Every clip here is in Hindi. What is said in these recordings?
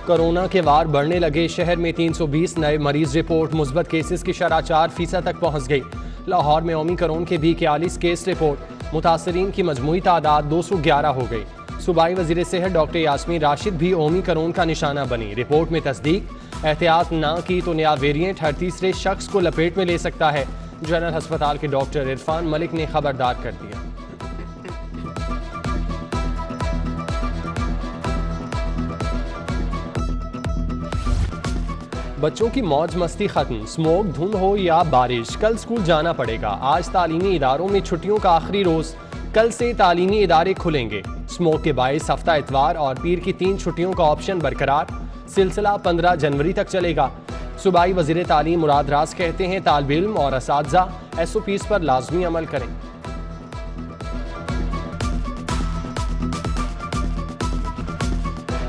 कोरोना के वार बढ़ने लगे, शहर में 320 नए मरीज रिपोर्ट, मुस्बत केसेस की शरह 4% तक पहुंच गई। लाहौर में ओमिक्रॉन के भी 41 केस रिपोर्ट, मुतासरीन की मजमूई तादाद 211 हो गई। सूबाई वजीर सेहत डॉक्टर यास्मीन राशिद भी ओमिक्रॉन का निशाना बनी, रिपोर्ट में तस्दीक। एहतियात ना की तो नया वेरिएंट हर तीसरे शख्स को लपेट में ले सकता है। जनरल अस्पताल के डॉक्टर इरफान मलिक ने खबरदार कर दिया। बच्चों की मौज मस्ती खत्म, स्मोक, धुंध हो या बारिश, कल स्कूल जाना पड़ेगा। आज तालीमी इदारों में छुट्टियों का आखिरी रोज, कल से तालीमी इदारे खुलेंगे। स्मोक के बायस हफ्ता इतवार और पीर की 3 छुट्टियों का ऑप्शन बरकरार, सिलसिला 15 जनवरी तक चलेगा। सूबाई वजीर तालीम मुराद राज कहते हैं तालिब इल्म और असातिज़ा SOPs पर लाजमी अमल करें।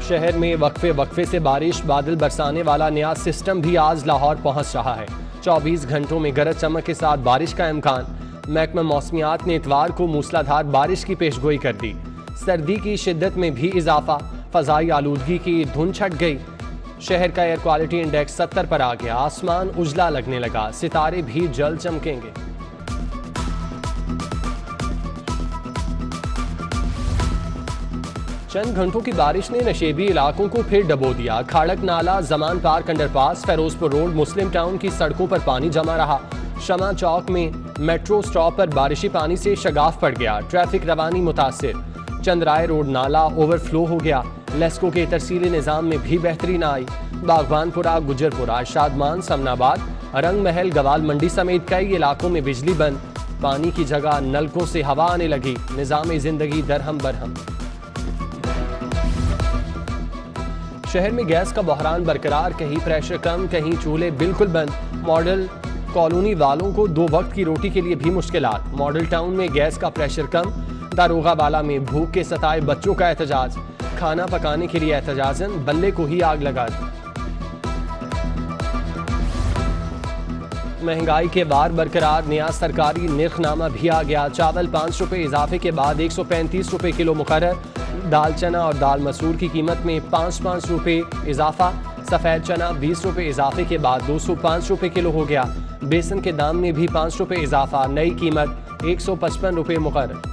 शहर में वक्फे से बारिश, बादल बरसाने वाला नया सिस्टम भी आज लाहौर पहुंच रहा है। 24 घंटों में गरज चमक के साथ बारिश का इम्कान। महकमा मौसमियात ने इतवार को मूसलाधार बारिश की पेशगोई कर दी। सर्दी की शिद्दत में भी इजाफा, फजाई आलूदगी की धुंध छट गई। शहर का एयर क्वालिटी इंडेक्स 70 पर आ गया। आसमान उजला लगने लगा, सितारे भी जल्द चमकेंगे। चंद घंटों की बारिश ने नशेबी इलाकों को फिर डबो दिया। Kharak Nala, Zaman Park underpass, Ferozepur Road, Muslim Town की सड़कों पर पानी जमा रहा। शमा चौक में मेट्रो स्टॉप पर बारिशी पानी से शगाफ पड़ गया, ट्रैफिक रवानी मुतासिर। चंद्राय रोड नाला ओवरफ्लो हो गया। लेस्को के तरसीली निज़ाम में भी बेहतरी न आई। बागबानपुरा, गुजरपुरा, शादमान, समनाबाद, रंग महल, गवाल मंडी समेत कई इलाकों में बिजली बंद। पानी की जगह नलकों से हवा आने लगी। निज़ाम जिंदगी दरहम बरहम। शहर में गैस का बहरान बरकरार, कहीं प्रेशर कम, कहीं चूल्हे बिल्कुल बंद। मॉडल कॉलोनी वालों को 2 वक्त की रोटी के लिए भी मुश्किलात। मॉडल टाउन में गैस का प्रेशर कम। दारोगा वाला में भूख के सताए बच्चों का एहतजाज, खाना पकाने के लिए एहतजाजन बल्ले को ही आग लगा दी। महंगाई के वार बरकरार, नया सरकारी निर्खनामा भी आ गया। चावल 5 रुपए इजाफे के बाद 135 रुपए किलो मुकर्रर। दाल चना और दाल मसूर की कीमत में 5-5 रुपए इजाफा। सफ़ेद चना 20 रुपए इजाफे के बाद 205 रुपए किलो हो गया। बेसन के दाम में भी 5 रुपए इजाफा, नई कीमत 155 रुपए मुकर्रर।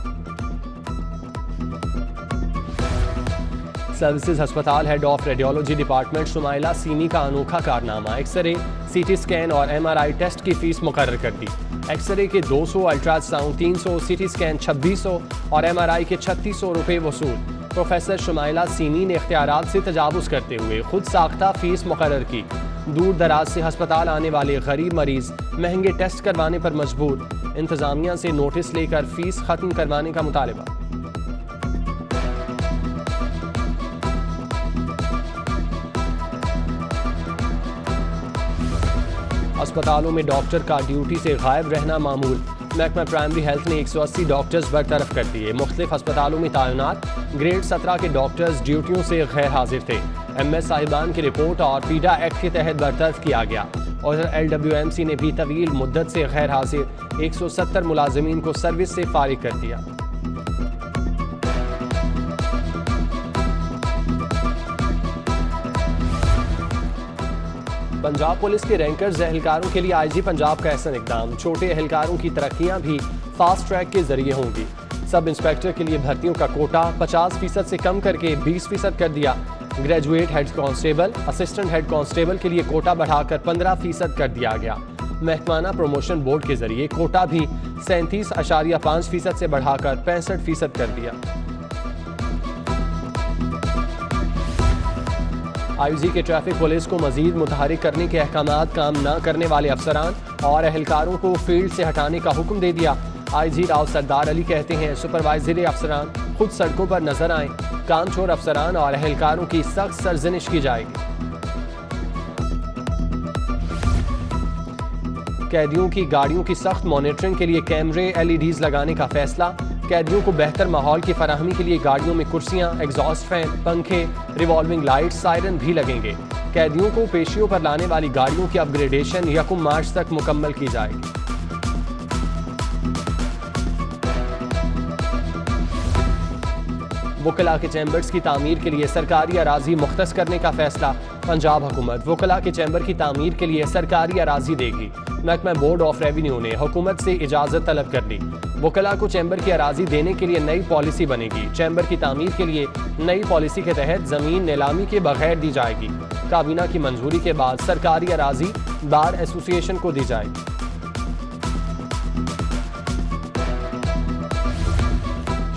सर्विसेज अस्पताल head of radiology department Shumaila semi का अनोखा कारनामा, एक्सरे, CT स्कैन और MRI टेस्ट की फीस मुकर्रर कर दी। एक्सरे के 200, अल्ट्रासाउंड 300, CT स्कैन 2600 और MRI के 3600 रुपए वसूल। प्रोफेसर शुमाइला सीमी ने इख्तियारात से तजावुज़ करते हुए खुद साख्ता फीस मुकर्रर की। दूर दराज से अस्पताल आने वाले गरीब मरीज महंगे टेस्ट करवाने पर मजबूर। इंतजामिया से नोटिस लेकर फीस खत्म करवाने का मुतालबा। अस्पतालों में डॉक्टर का ड्यूटी से गायब रहना मामूल। महकमा प्राइमरी हेल्थ ने 180 डॉक्टर्स बरतरफ कर दिए। मुख्तलिफ अस्पतालों में तैनात ग्रेड 17 के डॉक्टर्स ड्यूटियों से गैर हाजिर थे। MS साहिबान की रिपोर्ट और पीडा एक्ट के तहत बरतरफ किया गया। और LWMC ने भी तवील मुद्दत से गैर हाजिर 170 मुलाजमीन को सर्विस से फारिग कर दिया। पंजाब पुलिस के रैंकर्स एहलकारों के लिए IG पंजाब का अहसन इकदाम। छोटे एहलकारों की तरक्कियां भी फास्ट ट्रैक के जरिए होंगी। सब इंस्पेक्टर के लिए भर्तियों का कोटा 50% से कम करके 20% कर दिया। Graduate head constable, assistant head constable के लिए कोटा बढ़ाकर 15% कर दिया गया। महकमाना प्रमोशन बोर्ड के जरिए कोटा भी 37.5% से बढ़ाकर 65% कर दिया। IG के ट्रैफिक पुलिस को मजीद मुतहरिक करने के अहकामात काम न करने वाले अफसरान और एहलकारों को फील्ड से हटाने का हुक्म दे दिया। IG राव सरदार अली कहते हैं सुपरवाइजरी अफसरान खुद सड़कों पर नजर आएं। कामचोर अफसरान और एहलकारों की सख्त सरजनिश की जाएगी। कैदियों की गाड़ियों की सख्त मॉनिटरिंग के लिए कैमरे, LEDs लगाने का फैसला। कैदियों को बेहतर माहौल की फराहमी के लिए गाड़ियों में कुर्सियां, एग्जॉस्ट फैन, पंखे, रिवॉल्विंग लाइट, सायरन भी लगेंगे। कैदियों को पेशियों पर लाने वाली गाड़ियों की अपग्रेडेशन 1 मार्च तक मुकम्मल की जाएगी। वकला के चैम्बर्स की तामीर के लिए सरकारी अराजी मुख्तस करने का फैसला। पंजाब हुकूमत वकला के चैम्बर की तामीर के लिए सरकारी अराजी देगी। महकमा बोर्ड ऑफ रेवेन्यू ने हुकूमत से इजाज़त तलब कर ली। वकला को चैम्बर की अराजी देने के लिए नई पॉलिसी बनेगी। चैम्बर की तामीर के लिए नई पॉलिसी के तहत ज़मीन नीलामी के बगैर दी जाएगी। काबीना की मंजूरी के बाद सरकारी अराजी बार एसोसिएशन को दी जाएगी।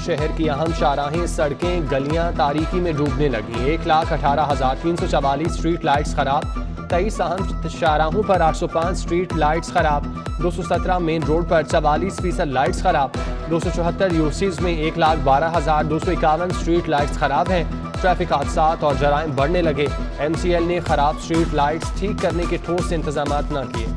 शहर की अहम शाहराहें, सड़कें, गलियां तारीकी में डूबने लगी। 1,18,344 स्ट्रीट लाइट्स खराब। 23 अहम शाहराहों पर 805 स्ट्रीट लाइट्स खराब। 217 मेन रोड पर 44% लाइट्स खराब। 274 यूसीज में 1,12,251 स्ट्रीट लाइट्स खराब हैं। ट्रैफिक हादसात और जराइम बढ़ने लगे। MCL ने खराब स्ट्रीट लाइट्स ठीक करने के ठोस इंतजाम न किए।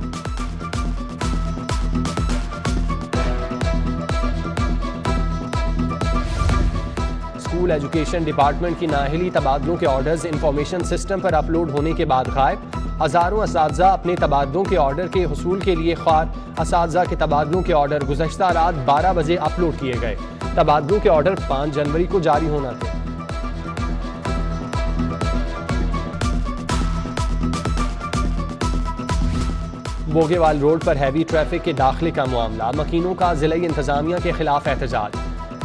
स्कूल एजुकेशन डिपार्टमेंट की नाअहली तबादलों के ऑर्डर्स इंफॉर्मेशन सिस्टम पर अपलोड होने के बाद गायब। हजारों असातिज़ा अपने तबादलों के ऑर्डर के हुसूल के लिए ख्वार। असातिज़ा के तबादलों के ऑर्डर गुज़श्ता रात 12 बजे अपलोड किए गए। तबादलों के ऑर्डर 5 जनवरी को जारी होना थे। बोगेवाल रोड पर हैवी ट्रैफिक के दाखिले का मामला। मकीनों का ज़िला इंतजामिया के खिलाफ एहतजाज।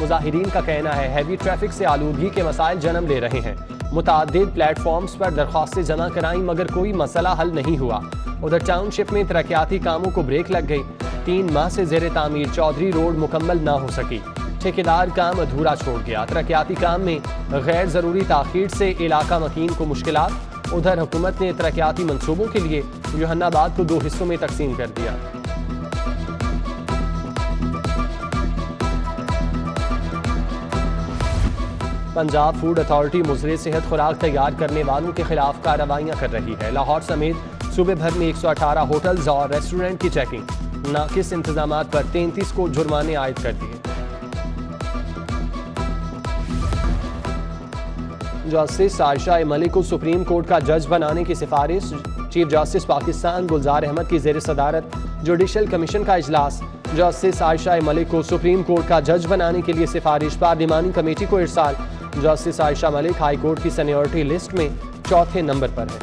मुजाहिरीन का कहना है हैवी ट्रैफिक से आलूदगी के मसाइल जन्म ले रहे हैं। मुतादिद प्लेटफॉर्म्स पर दरख्वास्तें जमा कराई मगर कोई मसला हल नहीं हुआ। उधर टाउनशिप में तरक्याती कामों को ब्रेक लग गई। 3 माह से ज़ेरे तामीर चौधरी रोड मुकम्मल ना हो सकी। ठेकेदार काम अधूरा छोड़ गया। तरक्याती काम में गैर ज़रूरी ताख़ीर से इलाका मकीन को मुश्किलात। उधर हुकूमत ने तरक्याती मनसूबों के लिए जहानाबाद को 2 हिस्सों में तकसीम कर दिया। पंजाब फूड अथॉरिटी मुज़रे सेहत खुराक तैयार करने वालों के खिलाफ कार्रवाइयाँ कर रही है। लाहौर समेत सूबे भर में 118 होटल्स और रेस्टोरेंट की चेकिंग। नाकिस इंतजामात पर 33 को जुर्माने आयद कर दिए। जस्टिस आयशा मलिक को सुप्रीम कोर्ट का जज बनाने की सिफारिश। चीफ जस्टिस पाकिस्तान गुलजार अहमद की ज़ेर सदारत जुडिशल कमीशन का इजलास। जस्टिस आयशा मलिक को सुप्रीम कोर्ट का जज बनाने के लिए सिफारिश पार्लिमानी कमेटी को इरसाल। Justice Ayesha Malik high court की सीनियरिटी लिस्ट में 4थे नंबर पर है।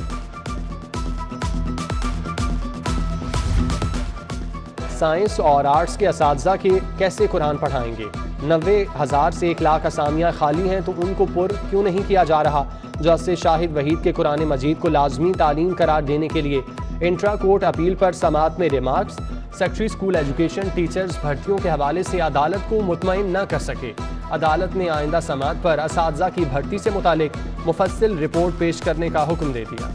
साइंस और आर्ट्स के असातिज़ा के कैसे कुरान पढ़ाएंगे? 90,000 से 1 लाख असामियाँ खाली हैं तो उनको पुर क्यों नहीं किया जा रहा? जस्टिस शाहिद वहीद के कुरान मजीद को लाजमी तालीम करार देने के लिए इंट्रा कोर्ट अपील पर समाअत में remarks. Secretary school education teachers भर्तियों के हवाले से अदालत को मुतमईन न कर सके। अदालत ने आइंदा समाअत पर असातिज़ा की भर्ती से मुतालिक मुफस्सिल रिपोर्ट पेश करने का हुक्म दे दिया।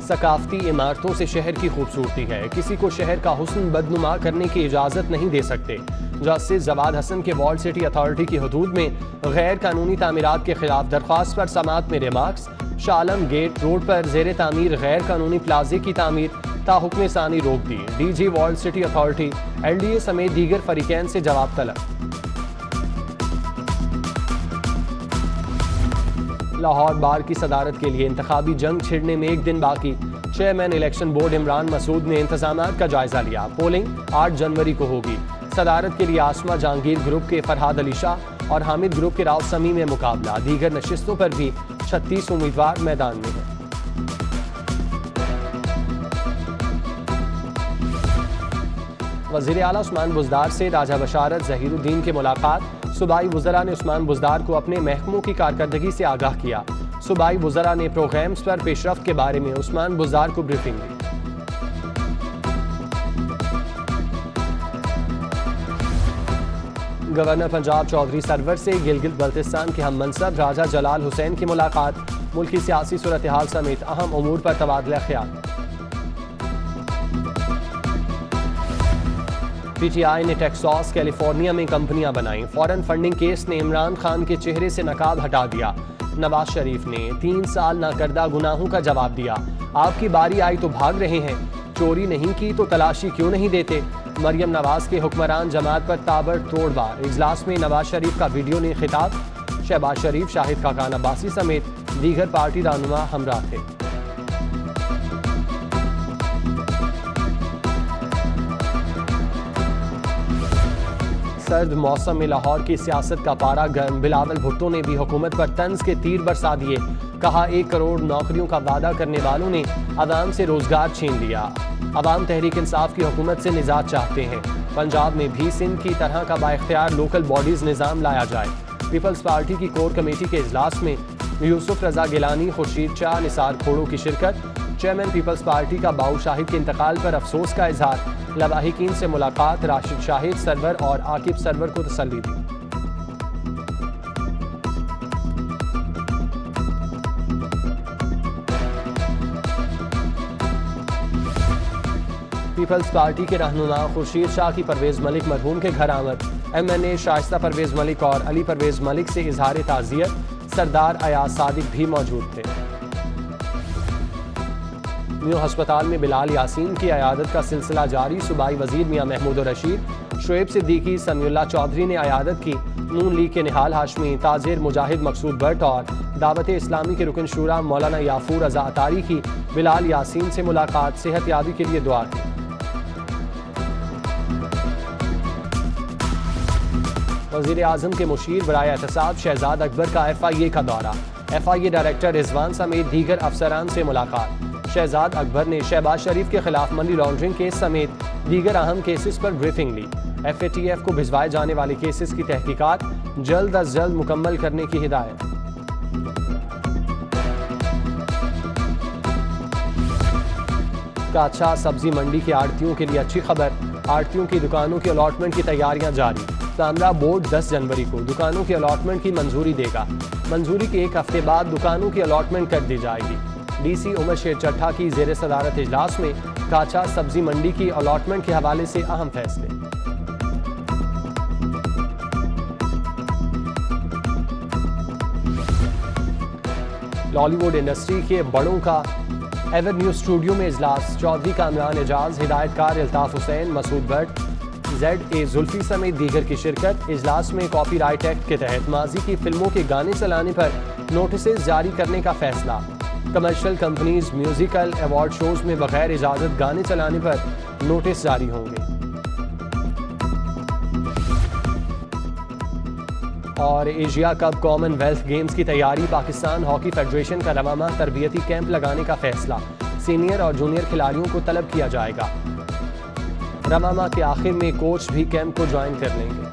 सकाफती इमारतों से शहर की खूबसूरती है। किसी को शहर का हुस्न बदनुमा करने की इजाज़त नहीं दे सकते। जस्टिस जवाद हसन के वॉल्ड सिटी अथॉरिटी की हदूद में गैर कानूनी तामीरात के खिलाफ दरख्वास्त पर समाअत में रिमार्क्स। शालम गेट रोड पर ज़ेर तामीर गैर कानूनी प्लाजे की तामीर ताहुक्म सानी रोक दी। DG walled city authority LDA समेत दीगर फरीकैन से जवाब तलब। लाहौर बार की सदारत के लिए इंतखाबी जंग छिड़ने में 1 दिन बाकी। Chairman election board Imran Masood ने इंतजामात का जायजा लिया। पोलिंग 8 जनवरी को होगी। सदारत के लिए आसमा जहांगीर ग्रुप के फरहाद अली शाह और हामिद ग्रुप के राव समी में मुकाबला। दीगर नशिस्तों पर भी 36 उम्मीदवार मैदान में हैं। वज़ीर आला उस्मान बुज़दार से राजा बशारत ज़हीरुद्दीन की मुलाकात। सूबाई वज़रा ने उस्मान बुज़दार को अपने महकमों की कारकर्दगी से आगाह किया। सूबाई वज़रा ने प्रोग्राम्स पर पेशरफ्त के बारे में उस्मान बुज़दार को ब्रीफिंग दी। गवर्नर पंजाब चौधरी सरवर से गिलगित बल्तिस्तान के हम मनसब राजा जलाल हुसैन की मुलाकात। मुल्की सियासी सूरत हाल समेत अहम उमूर पर तबादला ख्याल। PTI ने टेक्सास कैलिफोर्निया में कंपनियां बनाई। फॉरेन फंडिंग केस ने इमरान खान के चेहरे से नकाब हटा दिया। नवाज शरीफ ने 3 साल नाकर्दा गुनाहों का जवाब दिया। आपकी बारी आई तो भाग रहे हैं, चोरी नहीं की तो तलाशी क्यों नहीं देते? मरियम नवाज के हुक्मरान जमात पर ताबड़तोड़ वार। इजलास में नवाज शरीफ का वीडियो ने खिताब। शहबाज शरीफ, शाहिद खाकान अब्बासी समेत दीगर पार्टी रहनुमा हमराह थे। सर्द मौसम में लाहौर की सियासत का पारा गर्म। बिलावल भुट्टो ने भी हुकूमत पर तंज के तीर बरसा दिए। कहा 1 करोड़ नौकरियों का वादा करने वालों ने अवाम से रोजगार छीन लिया। अवाम तहरीक इंसाफ की हुकूमत से निजात चाहते हैं। पंजाब में भी सिंध की तरह का बाइख्तियार लोकल बॉडीज निज़ाम लाया जाए। पीपल्स पार्टी की कोर कमेटी के इजलास में यूसुफ रजा गिलानी, खुर्शीद शाह, निसार खोड़ो की शिरकत। चेयरमैन पीपल्स पार्टी का बाऊ शाहिद के इंतकाल पर अफसोस का इजहार। लवाहिकीन से मुलाकात, राशिद शाहिद सरवर और आकिब सरवर को तसल्ली दी। पीपल्स पार्टी के रहनुमा खुर्शीद शाह की परवेज मलिक मरहूम के घर आमद। MNA शाइस्ता परवेज मलिक और अली परवेज मलिक से इजहार ताज़ियत। सरदार अयाज सादिक भी मौजूद थे। न्यू अस्पताल में बिलाल यासीन की अयादत का सिलसिला जारी। सूबाई वजीर मियां महमूद रशीद, शुएब सिद्दीकी, समीउल्लाह चौधरी ने अयादत की। नून लीग के निहाल हाशमी, ताजिर मुजाहिद मकसूद भट्ट और दावत इस्लामी के रुकन शुरा मौलाना याफूर रजा अतारी की बिलाल यासीन से मुलाकात। सेहत याबी के लिए दुआ की। वज़ीर आज़म के मुशीर बराए एहतसाब शहजाद अकबर का FIA का दौरा। FIA डायरेक्टर रिजवान समेत दीगर अफसरान से मुलाकात। शहजाद अकबर ने शहबाज शरीफ के खिलाफ मनी लॉन्ड्रिंग केस समेत दीगर अहम केसेस पर ब्रीफिंग ली। FATF को भिजवाए जाने वाले केसेस की तहकीकात जल्द अज जल्द मुकम्मल करने की हिदायत। काछा सब्जी मंडी के आड़तियों के लिए अच्छी खबर। आड़तियों की दुकानों की अलॉटमेंट की तैयारियां जारी। तामरा बोर्ड 10 जनवरी को दुकानों की अलॉटमेंट की मंजूरी देगा। मंजूरी के 1 हफ्ते बाद दुकानों की अलॉटमेंट कर दी जाएगी। DC उमर शेर चट्ठा की जेर सदारत इजलास में काछा सब्जी मंडी की अलॉटमेंट के हवाले से अहम फैसले। लॉलीवुड इंडस्ट्री के बड़ों का एवेन्यू स्टूडियो में इजलास। चौधरी कामरान एजाज, हिदायतकार अल्ताफ हुसैन, मसूद भट्ट, ZA जुल्फी समेत दीगर की शिरकत। इजलास में कॉपीराइट एक्ट के तहत माजी की फिल्मों के गाने चलाने पर नोटिस जारी करने का फैसला। Commercial companies musical award shows में बगैर इजाजत गाने चलाने पर नोटिस जारी होंगे। और एशिया कप कॉमनवेल्थ गेम्स की तैयारी। पाकिस्तान हॉकी फेडरेशन का रवामा तरबियती कैंप लगाने का फैसला। सीनियर और जूनियर खिलाड़ियों को तलब किया जाएगा। रवामा के आखिर में कोच भी कैंप को ज्वाइन कर लेंगे।